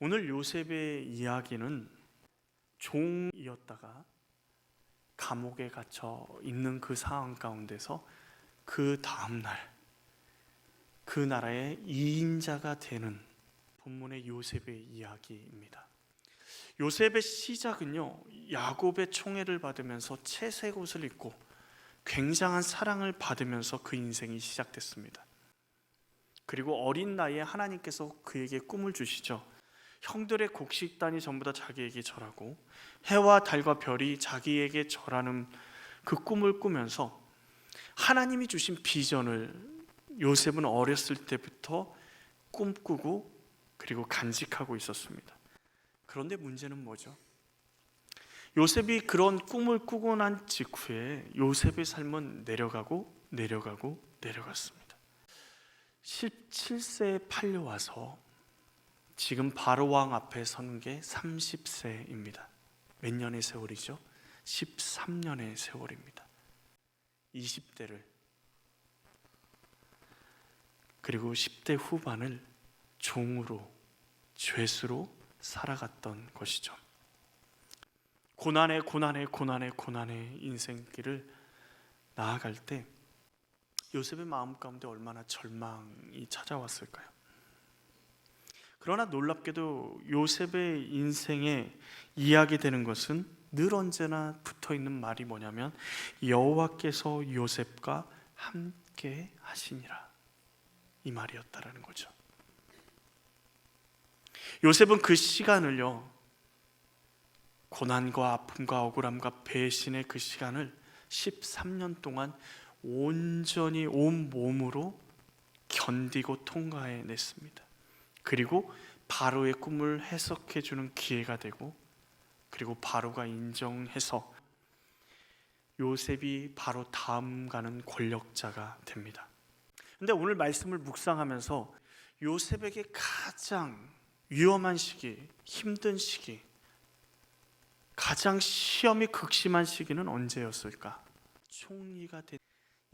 오늘 요셉의 이야기는 종이었다가 감옥에 갇혀 있는 그 상황 가운데서 그 다음날 그 나라의 2인자가 되는 본문의 요셉의 이야기입니다. 요셉의 시작은요, 야곱의 총애를 받으면서 채색 옷을 입고 굉장한 사랑을 받으면서 그 인생이 시작됐습니다. 그리고 어린 나이에 하나님께서 그에게 꿈을 주시죠. 형들의 곡식단이 전부 다 자기에게 절하고 해와 달과 별이 자기에게 절하는 그 꿈을 꾸면서 하나님이 주신 비전을 요셉은 어렸을 때부터 꿈꾸고 그리고 간직하고 있었습니다. 그런데 문제는 뭐죠? 요셉이 그런 꿈을 꾸고 난 직후에 요셉의 삶은 내려갔습니다. 17세에 팔려와서 지금 바로 왕 앞에 서는 게 30세입니다. 몇 년의 세월이죠? 13년의 세월입니다. 20대를 그리고 10대 후반을 종으로, 죄수로 살아갔던 것이죠. 고난의 인생길을 나아갈 때 요셉의 마음 가운데 얼마나 절망이 찾아왔을까요? 그러나 놀랍게도 요셉의 인생에 이야기되는 것은 늘 언제나 붙어있는 말이 뭐냐면 여호와께서 요셉과 함께 하시니라, 이 말이었다라는 거죠. 요셉은 그 시간을요, 고난과 아픔과 억울함과 배신의 그 시간을 13년 동안 온전히 온 몸으로 견디고 통과해냈습니다. 그리고 바로의 꿈을 해석해주는 기회가 되고, 그리고 바로가 인정해서 요셉이 바로 다음 가는 권력자가 됩니다. 근데 오늘 말씀을 묵상하면서 요셉에게 가장 위험한 시기, 힘든 시기, 가장 시험이 극심한 시기는 언제였을까? 총리가 된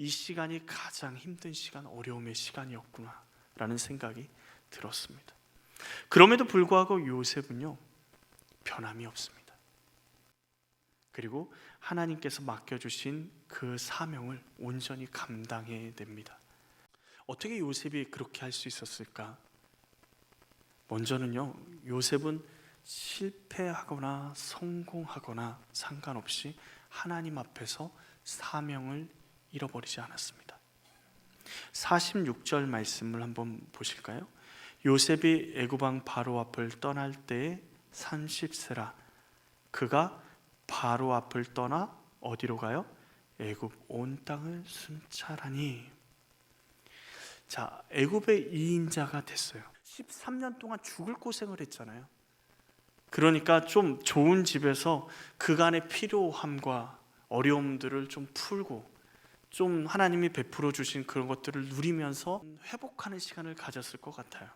이 시간이 가장 힘든 시간, 어려움의 시간이었구나 라는 생각이 들었습니다. 그럼에도 불구하고 요셉은요, 변함이 없습니다. 그리고 하나님께서 맡겨주신 그 사명을 온전히 감당해냅니다. 어떻게 요셉이 그렇게 할 수 있었을까? 먼저는요, 요셉은 실패하거나 성공하거나 상관없이 하나님 앞에서 사명을 잃어버리지 않았습니다. 46절 말씀을 한번 보실까요? 요셉이 애굽 왕 바로 앞을 떠날 때에 30세라. 그가 바로 앞을 떠나 어디로 가요? 애굽 온 땅을 순찰하니. 자, 애굽의 2인자가 됐어요. 13년 동안 죽을 고생을 했잖아요. 그러니까 좀 좋은 집에서 그간의 필요함과 어려움들을 좀 풀고 좀 하나님이 베풀어 주신 그런 것들을 누리면서 회복하는 시간을 가졌을 것 같아요.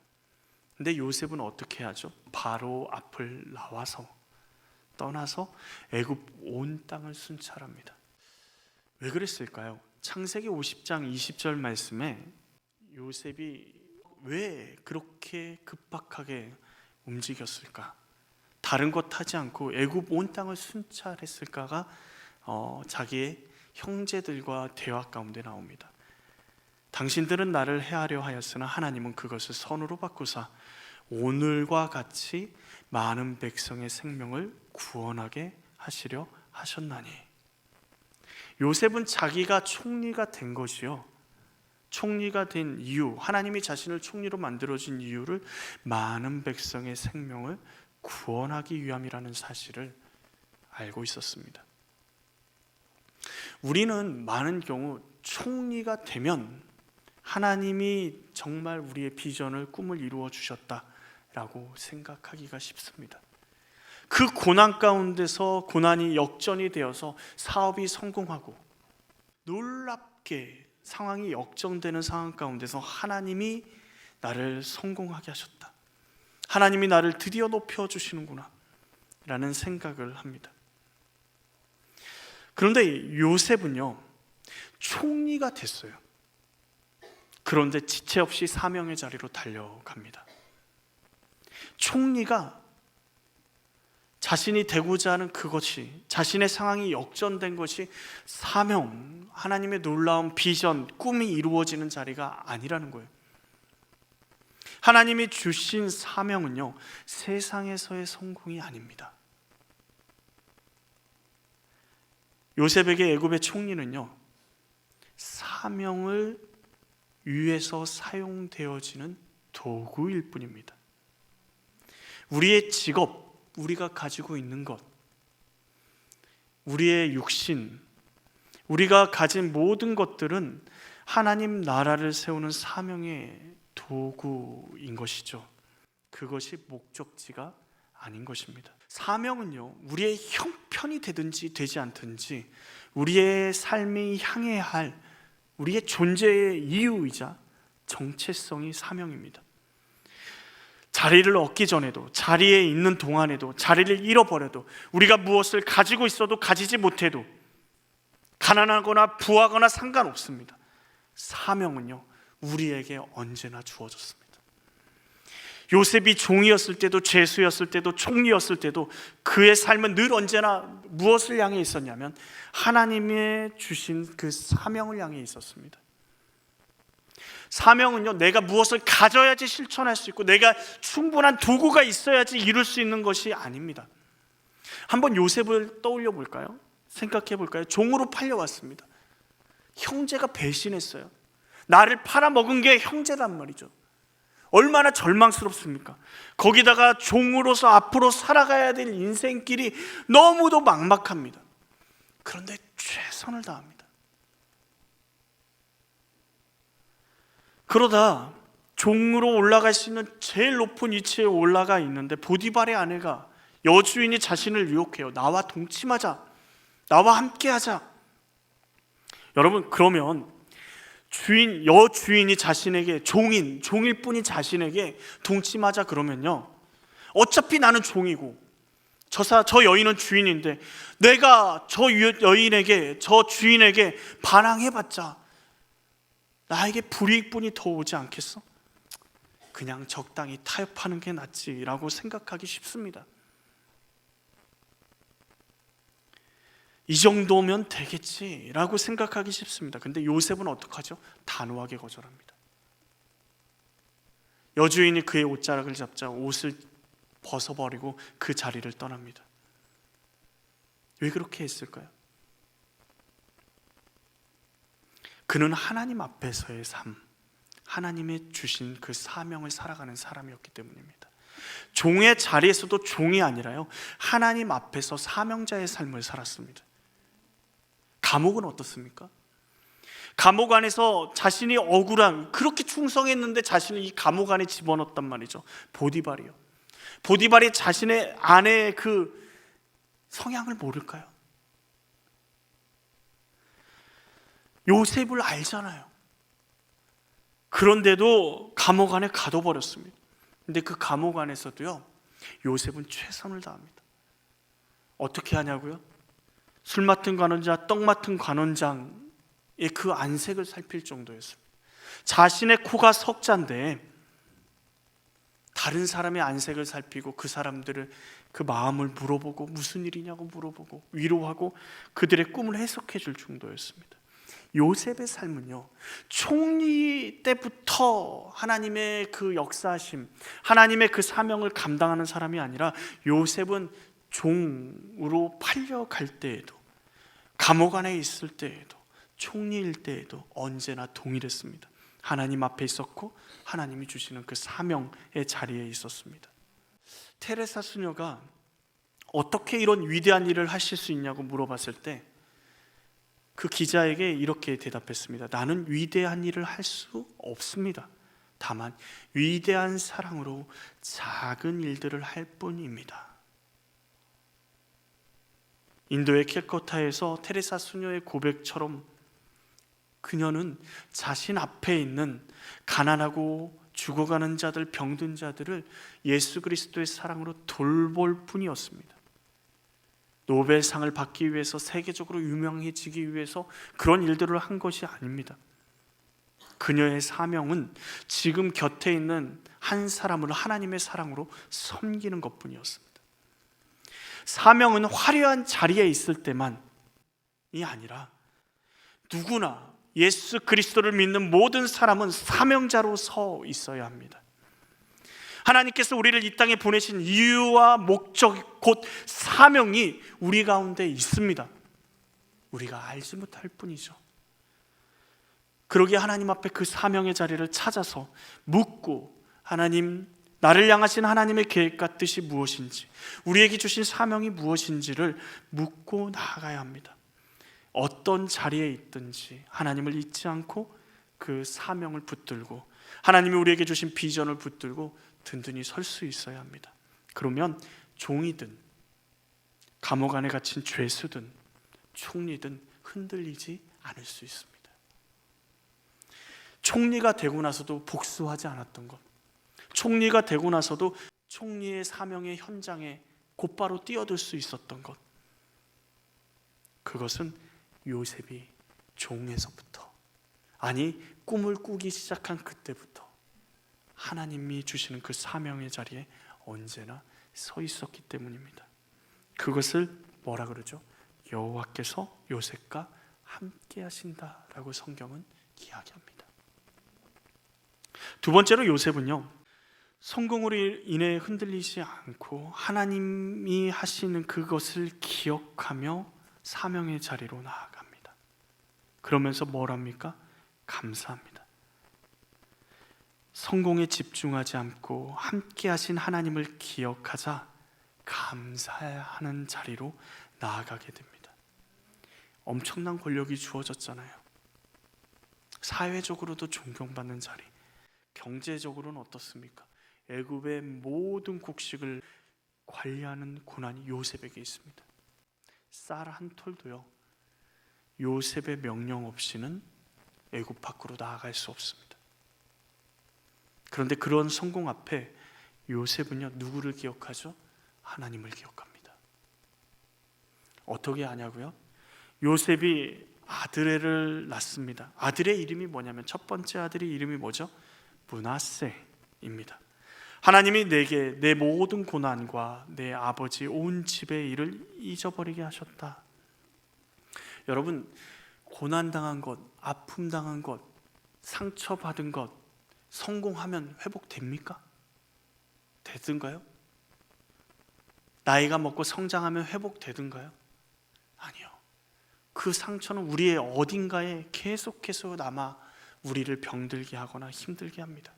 근데 요셉은 어떻게 하죠? 바로 앞을 떠나서 애굽 온 땅을 순찰합니다. 왜 그랬을까요? 창세기 50장 20절 말씀에 요셉이 왜 그렇게 급박하게 움직였을까? 다른 것 하지 않고 애굽 온 땅을 순찰했을까가 자기의 형제들과 대화 가운데 나옵니다. 당신들은 나를 해하려 하였으나 하나님은 그것을 선으로 바꾸사 오늘과 같이 많은 백성의 생명을 구원하게 하시려 하셨나니. 요셉은 자기가 총리가 된 것이요, 총리가 된 이유, 하나님이 자신을 총리로 만들어진 이유를 많은 백성의 생명을 구원하기 위함이라는 사실을 알고 있었습니다. 우리는 많은 경우 총리가 되면 하나님이 정말 우리의 비전을, 꿈을 이루어 주셨다라고 생각하기가 쉽습니다. 그 고난 가운데서 고난이 역전이 되어서 사업이 성공하고 놀랍게 상황이 역전되는 상황 가운데서 하나님이 나를 성공하게 하셨다, 하나님이 나를 드디어 높여주시는구나 라는 생각을 합니다. 그런데 요셉은요, 총리가 됐어요. 그런데 지체 없이 사명의 자리로 달려갑니다. 총리가 자신이 되고자 하는 그것이, 자신의 상황이 역전된 것이 사명, 하나님의 놀라운 비전, 꿈이 이루어지는 자리가 아니라는 거예요. 하나님이 주신 사명은요, 세상에서의 성공이 아닙니다. 요셉에게 애굽의 총리는요, 사명을 위해서 사용되어지는 도구일 뿐입니다. 우리의 직업, 우리가 가지고 있는 것, 우리의 육신, 우리가 가진 모든 것들은 하나님 나라를 세우는 사명의 도구인 것이죠. 그것이 목적지가 아닌 것입니다. 사명은요, 우리의 형편이 되든지 되지 않든지 우리의 삶이 향해야 할 우리의 존재의 이유이자 정체성이 사명입니다. 자리를 얻기 전에도, 자리에 있는 동안에도, 자리를 잃어버려도, 우리가 무엇을 가지고 있어도 가지지 못해도, 가난하거나 부하거나 상관없습니다. 사명은요, 우리에게 언제나 주어졌습니다. 요셉이 종이었을 때도, 죄수였을 때도, 총리였을 때도 그의 삶은 늘 언제나 무엇을 향해 있었냐면 하나님의 주신 그 사명을 향해 있었습니다. 사명은요, 내가 무엇을 가져야지 실천할 수 있고 내가 충분한 도구가 있어야지 이룰 수 있는 것이 아닙니다. 한번 요셉을 떠올려 볼까요? 생각해 볼까요? 종으로 팔려왔습니다. 형제가 배신했어요. 나를 팔아먹은 게 형제란 말이죠. 얼마나 절망스럽습니까? 거기다가 종으로서 앞으로 살아가야 될 인생길이 너무도 막막합니다. 그런데 최선을 다합니다. 그러다 종으로 올라갈 수 있는 제일 높은 위치에 올라가 있는데 보디발의 아내가, 여주인이 자신을 유혹해요. 나와 동침하자, 나와 함께하자. 여러분, 그러면 여주인이 자신에게, 종일 뿐인 자신에게 동침하자 그러면요, 어차피 나는 종이고 저 여인은 주인인데 내가 저 여인에게, 저 주인에게 반항해봤자 나에게 불이익뿐이 더 오지 않겠어? 그냥 적당히 타협하는 게 낫지라고 생각하기 쉽습니다. 이 정도면 되겠지라고 생각하기 쉽습니다. 근데 요셉은 어떡하죠? 단호하게 거절합니다. 여주인이 그의 옷자락을 잡자 옷을 벗어버리고 그 자리를 떠납니다. 왜 그렇게 했을까요? 그는 하나님 앞에서의 삶, 하나님의 주신 그 사명을 살아가는 사람이었기 때문입니다. 종의 자리에서도 종이 아니라요, 하나님 앞에서 사명자의 삶을 살았습니다. 감옥은 어떻습니까? 감옥 안에서 자신이 억울한, 그렇게 충성했는데 자신을 이 감옥 안에 집어넣었단 말이죠. 보디발이요. 보디발이 자신의 아내의 그 성향을 모를까요? 요셉을 알잖아요. 그런데도 감옥 안에 가둬버렸습니다. 근데 그 감옥 안에서도요, 요셉은 최선을 다합니다. 어떻게 하냐고요? 술 맡은 관원자, 떡 맡은 관원장의 그 안색을 살필 정도였습니다. 자신의 코가 석자인데 다른 사람의 안색을 살피고 그 사람들을, 그 마음을 물어보고 무슨 일이냐고 물어보고 위로하고 그들의 꿈을 해석해 줄 정도였습니다. 요셉의 삶은요, 총리 때부터 하나님의 그 역사하심, 하나님의 그 사명을 감당하는 사람이 아니라 요셉은 종으로 팔려갈 때에도, 감옥 안에 있을 때에도, 총리일 때에도 언제나 동일했습니다. 하나님 앞에 있었고 하나님이 주시는 그 사명의 자리에 있었습니다. 테레사 수녀가 어떻게 이런 위대한 일을 하실 수 있냐고 물어봤을 때 그 기자에게 이렇게 대답했습니다. 나는 위대한 일을 할 수 없습니다. 다만 위대한 사랑으로 작은 일들을 할 뿐입니다. 인도의 캘커타에서 테레사 수녀의 고백처럼 그녀는 자신 앞에 있는 가난하고 죽어가는 자들, 병든 자들을 예수 그리스도의 사랑으로 돌볼 뿐이었습니다. 노벨상을 받기 위해서, 세계적으로 유명해지기 위해서 그런 일들을 한 것이 아닙니다. 그녀의 사명은 지금 곁에 있는 한 사람을 하나님의 사랑으로 섬기는 것뿐이었습니다. 사명은 화려한 자리에 있을 때만이 아니라 누구나 예수 그리스도를 믿는 모든 사람은 사명자로 서 있어야 합니다. 하나님께서 우리를 이 땅에 보내신 이유와 목적, 곧 사명이 우리 가운데 있습니다. 우리가 알지 못할 뿐이죠. 그러기에 하나님 앞에 그 사명의 자리를 찾아서 묻고, 하나님, 나를 향하신 하나님의 계획과 뜻이 무엇인지, 우리에게 주신 사명이 무엇인지를 묻고 나아가야 합니다. 어떤 자리에 있든지 하나님을 잊지 않고 그 사명을 붙들고, 하나님이 우리에게 주신 비전을 붙들고 든든히 설 수 있어야 합니다. 그러면 종이든 감옥 안에 갇힌 죄수든 총리든 흔들리지 않을 수 있습니다. 총리가 되고 나서도 복수하지 않았던 것, 총리가 되고 나서도 총리의 사명의 현장에 곧바로 뛰어들 수 있었던 것, 그것은 요셉이 종에서부터, 아니 꿈을 꾸기 시작한 그때부터 하나님이 주시는 그 사명의 자리에 언제나 서 있었기 때문입니다. 그것을 뭐라 그러죠? 여호와께서 요셉과 함께 하신다라고 성경은 이야기합니다. 두 번째로 요셉은요, 성공으로 인해 흔들리지 않고 하나님이 하시는 그것을 기억하며 사명의 자리로 나아갑니다. 그러면서 뭘 합니까? 감사합니다. 성공에 집중하지 않고 함께 하신 하나님을 기억하자 감사하는 자리로 나아가게 됩니다. 엄청난 권력이 주어졌잖아요. 사회적으로도 존경받는 자리, 경제적으로는 어떻습니까? 애굽의 모든 곡식을 관리하는 고난이 요셉에게 있습니다. 쌀 한 톨도요, 요셉의 명령 없이는 애굽 밖으로 나아갈 수 없습니다. 그런데 그런 성공 앞에 요셉은요, 누구를 기억하죠? 하나님을 기억합니다. 어떻게 하냐고요? 요셉이 아들을 낳습니다. 아들의 이름이 뭐냐면, 첫 번째 아들의 이름이 뭐죠? 므낫세입니다. 하나님이 내게 내 모든 고난과 내 아버지 온 집의 일을 잊어버리게 하셨다. 여러분, 고난당한 것, 아픔당한 것, 상처받은 것 성공하면 회복됩니까? 되든가요? 나이가 먹고 성장하면 회복되든가요? 아니요. 그 상처는 우리의 어딘가에 계속해서 남아 우리를 병들게 하거나 힘들게 합니다.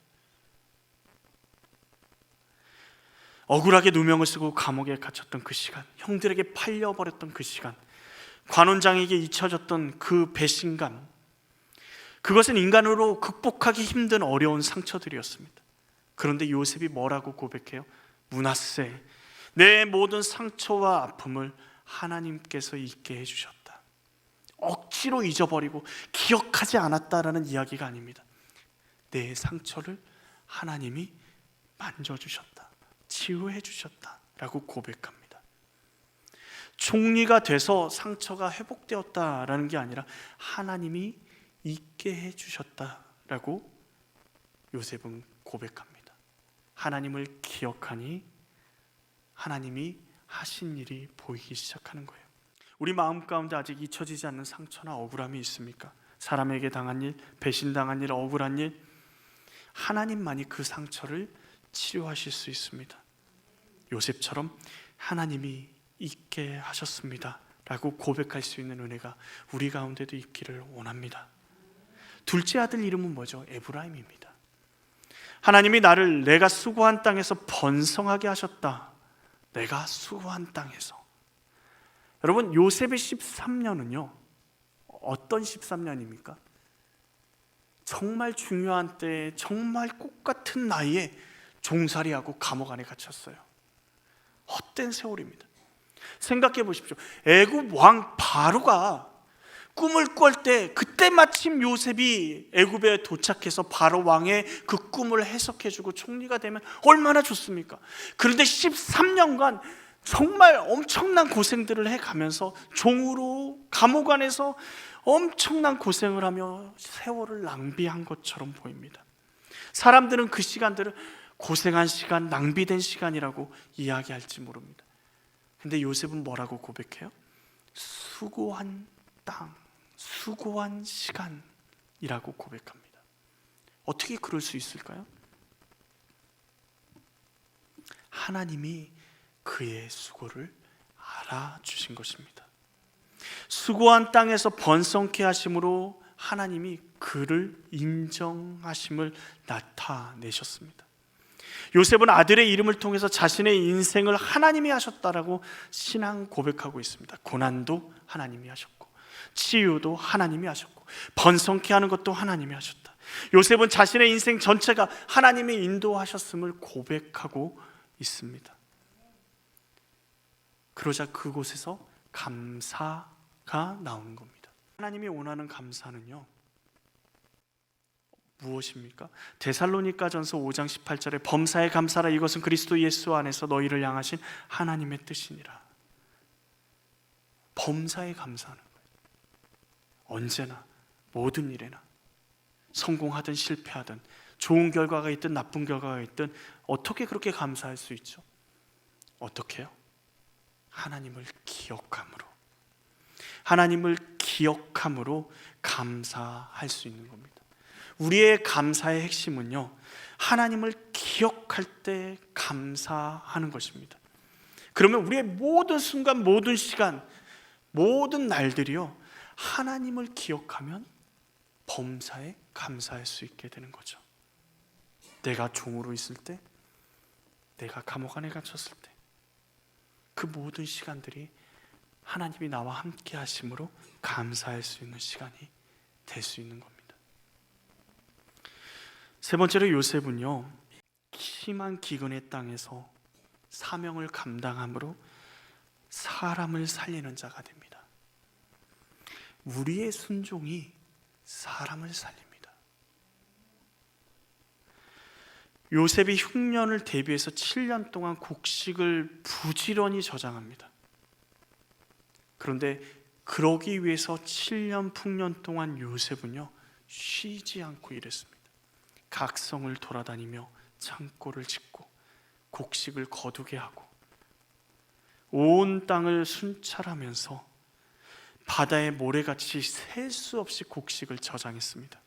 억울하게 누명을 쓰고 감옥에 갇혔던 그 시간, 형들에게 팔려버렸던 그 시간, 관원장에게 잊혀졌던 그 배신감, 그것은 인간으로 극복하기 힘든 어려운 상처들이었습니다. 그런데 요셉이 뭐라고 고백해요? 므낫세, 내 모든 상처와 아픔을 하나님께서 잊게 해주셨다. 억지로 잊어버리고 기억하지 않았다라는 이야기가 아닙니다. 내 상처를 하나님이 만져주셨다, 치유해 주셨다라고 고백합니다. 총리가 돼서 상처가 회복되었다라는 게 아니라 하나님이 잊게 해 주셨다라고 요셉은 고백합니다. 하나님을 기억하니 하나님이 하신 일이 보이기 시작하는 거예요. 우리 마음 가운데 아직 잊혀지지 않는 상처나 억울함이 있습니까? 사람에게 당한 일, 배신당한 일, 억울한 일, 하나님만이 그 상처를 치료하실 수 있습니다. 요셉처럼 하나님이 있게 하셨습니다 라고 고백할 수 있는 은혜가 우리 가운데도 있기를 원합니다. 둘째 아들 이름은 뭐죠? 에브라임입니다. 하나님이 나를 내가 수고한 땅에서 번성하게 하셨다. 내가 수고한 땅에서. 여러분, 요셉의 13년은요 어떤 13년입니까? 정말 중요한 때에 정말 꽃 같은 나이에 종살이하고 감옥 안에 갇혔어요. 헛된 세월입니다. 생각해 보십시오. 애굽 왕 바로가 꿈을 꿀 때, 그때 마침 요셉이 애굽에 도착해서 바로 왕의 그 꿈을 해석해주고 총리가 되면 얼마나 좋습니까? 그런데 13년간 정말 엄청난 고생들을 해가면서 종으로 감옥 안에서 엄청난 고생을 하며 세월을 낭비한 것처럼 보입니다. 사람들은 그 시간들을 고생한 시간, 낭비된 시간이라고 이야기할지 모릅니다. 근데 요셉은 뭐라고 고백해요? 수고한 땅, 수고한 시간이라고 고백합니다. 어떻게 그럴 수 있을까요? 하나님이 그의 수고를 알아주신 것입니다. 수고한 땅에서 번성케 하심으로 하나님이 그를 인정하심을 나타내셨습니다. 요셉은 아들의 이름을 통해서 자신의 인생을 하나님이 하셨다라고 신앙 고백하고 있습니다. 고난도 하나님이 하셨고, 치유도 하나님이 하셨고, 번성케 하는 것도 하나님이 하셨다. 요셉은 자신의 인생 전체가 하나님이 인도하셨음을 고백하고 있습니다. 그러자 그곳에서 감사가 나오는 겁니다. 하나님이 원하는 감사는요, 무엇입니까? 데살로니가전서 5장 18절에 범사에 감사라, 이것은 그리스도 예수 안에서 너희를 향하신 하나님의 뜻이니라. 범사에 감사하는 거예요. 언제나 모든 일에나 성공하든 실패하든 좋은 결과가 있든 나쁜 결과가 있든 어떻게 그렇게 감사할 수 있죠? 어떻게 해요? 하나님을 기억함으로, 하나님을 기억함으로 감사할 수 있는 겁니다. 우리의 감사의 핵심은요, 하나님을 기억할 때 감사하는 것입니다. 그러면 우리의 모든 순간, 모든 시간, 모든 날들이요, 하나님을 기억하면 범사에 감사할 수 있게 되는 거죠. 내가 종으로 있을 때, 내가 감옥 안에 갇혔을 때, 그 모든 시간들이 하나님이 나와 함께 하심으로 감사할 수 있는 시간이 될 수 있는 겁니다. 세 번째로 요셉은요, 심한 기근의 땅에서 사명을 감당함으로 사람을 살리는 자가 됩니다. 우리의 순종이 사람을 살립니다. 요셉이 흉년을 대비해서 7년 동안 곡식을 부지런히 저장합니다. 그런데 그러기 위해서 7년 풍년 동안 요셉은요, 쉬지 않고 일했습니다. 각성을 돌아다니며 창고를 짓고 곡식을 거두게 하고 온 땅을 순찰하면서 바다의 모래같이 셀 수 없이 곡식을 저장했습니다.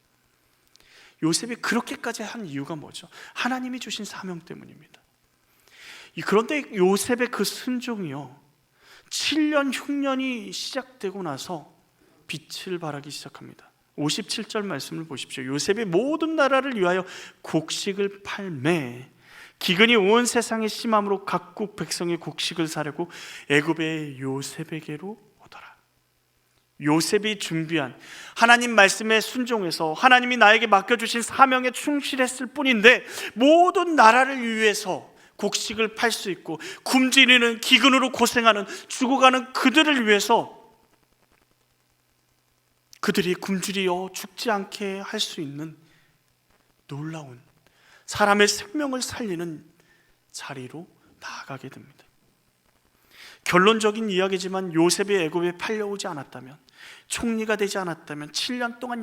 요셉이 그렇게까지 한 이유가 뭐죠? 하나님이 주신 사명 때문입니다. 그런데 요셉의 그 순종이요, 7년 흉년이 시작되고 나서 빛을 발하기 시작합니다. 57절 말씀을 보십시오. 요셉이 모든 나라를 위하여 곡식을 팔매 기근이 온 세상에 심함으로 각국 백성의 곡식을 사려고 애굽의 요셉에게로 오더라. 요셉이 준비한 하나님 말씀에 순종해서 하나님이 나에게 맡겨주신 사명에 충실했을 뿐인데, 모든 나라를 위해서 곡식을 팔 수 있고 굶주리는, 기근으로 고생하는, 죽어가는 그들을 위해서, 그들이 굶주려 죽지 않게 할 수 있는 놀라운 사람의 생명을 살리는 자리로 나아가게 됩니다. 결론적인 이야기지만 요셉이 애굽에 팔려오지 않았다면, 총리가 되지 않았다면, 7년 동안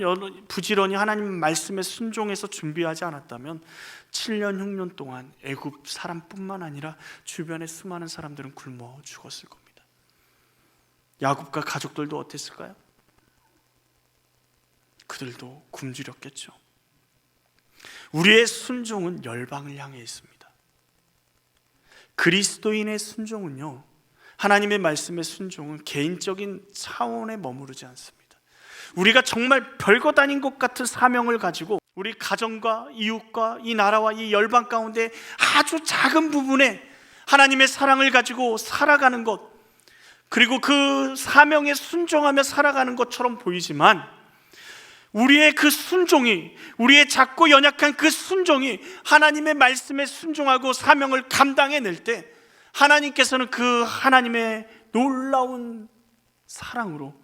부지런히 하나님 말씀에 순종해서 준비하지 않았다면 7년 흉년 동안 애굽 사람뿐만 아니라 주변의 수많은 사람들은 굶어 죽었을 겁니다. 야곱과 가족들도 어땠을까요? 그들도 굶주렸겠죠. 우리의 순종은 열방을 향해 있습니다. 그리스도인의 순종은요, 하나님의 말씀의 순종은 개인적인 차원에 머무르지 않습니다. 우리가 정말 별것 아닌 것 같은 사명을 가지고 우리 가정과 이웃과 이 나라와 이 열방 가운데 아주 작은 부분에 하나님의 사랑을 가지고 살아가는 것, 그리고 그 사명에 순종하며 살아가는 것처럼 보이지만, 우리의 그 순종이, 우리의 작고 연약한 그 순종이 하나님의 말씀에 순종하고 사명을 감당해낼 때, 하나님께서는 그 하나님의 놀라운 사랑으로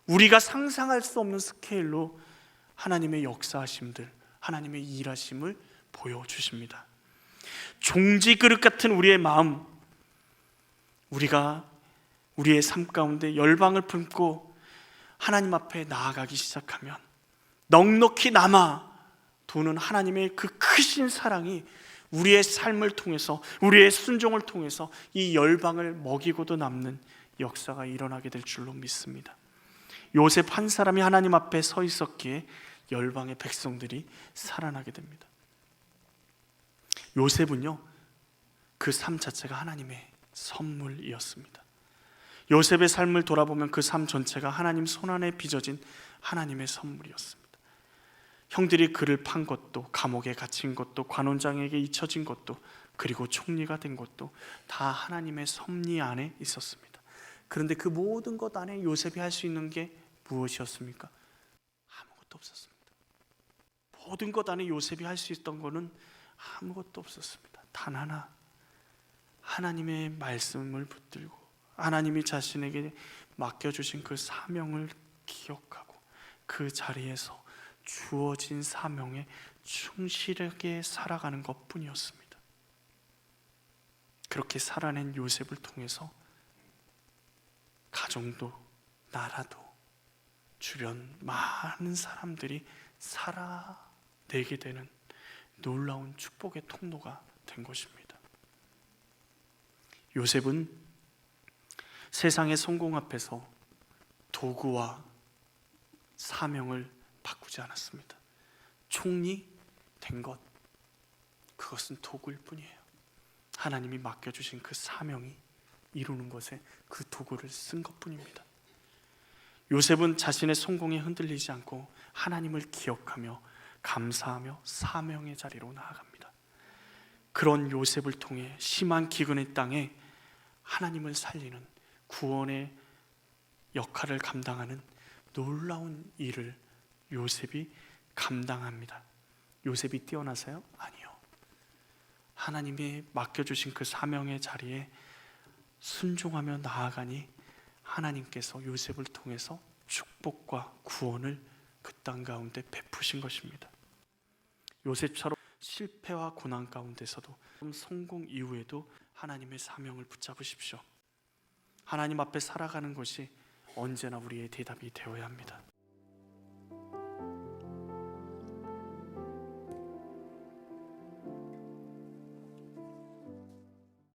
우리가 상상할 수 없는 스케일로 하나님의 역사하심들, 하나님의 일하심을 보여주십니다. 종지 그릇 같은 우리의 마음, 우리가 우리의 삶 가운데 열방을 품고 하나님 앞에 나아가기 시작하면 넉넉히 남아 도는 하나님의 그 크신 사랑이 우리의 삶을 통해서, 우리의 순종을 통해서 이 열방을 먹이고도 남는 역사가 일어나게 될 줄로 믿습니다. 요셉 한 사람이 하나님 앞에 서 있었기에 열방의 백성들이 살아나게 됩니다. 요셉은요, 그 삶 자체가 하나님의 선물이었습니다. 요셉의 삶을 돌아보면 그 삶 전체가 하나님 손안에 빚어진 하나님의 선물이었습니다. 형들이 그를 판 것도, 감옥에 갇힌 것도, 관원장에게 잊혀진 것도, 그리고 총리가 된 것도 다 하나님의 섭리 안에 있었습니다. 그런데 그 모든 것 안에 요셉이 할 수 있는 게 무엇이었습니까? 아무것도 없었습니다. 모든 것 안에 요셉이 할 수 있던 것은 아무것도 없었습니다. 단 하나, 하나님의 말씀을 붙들고 하나님이 자신에게 맡겨주신 그 사명을 기억하고 그 자리에서 주어진 사명에 충실하게 살아가는 것뿐이었습니다. 그렇게 살아낸 요셉을 통해서 가정도 나라도 주변 많은 사람들이 살아내게 되는 놀라운 축복의 통로가 된 것입니다. 요셉은 세상의 성공 앞에서 도구와 사명을 바꾸지 않았습니다. 총리 된 것, 그것은 도구일 뿐이에요. 하나님이 맡겨주신 그 사명이 이루는 것에 그 도구를 쓴 것뿐입니다. 요셉은 자신의 성공에 흔들리지 않고 하나님을 기억하며 감사하며 사명의 자리로 나아갑니다. 그런 요셉을 통해 심한 기근의 땅에 하나님을 살리는 구원의 역할을 감당하는 놀라운 일을 요셉이 감당합니다. 요셉이 뛰어나서요? 아니요. 하나님이 맡겨주신 그 사명의 자리에 순종하며 나아가니 하나님께서 요셉을 통해서 축복과 구원을 그 땅 가운데 베푸신 것입니다. 요셉처럼 실패와 고난 가운데서도 성공 이후에도 하나님의 사명을 붙잡으십시오. 하나님 앞에 살아가는 것이 언제나 우리의 대답이 되어야 합니다.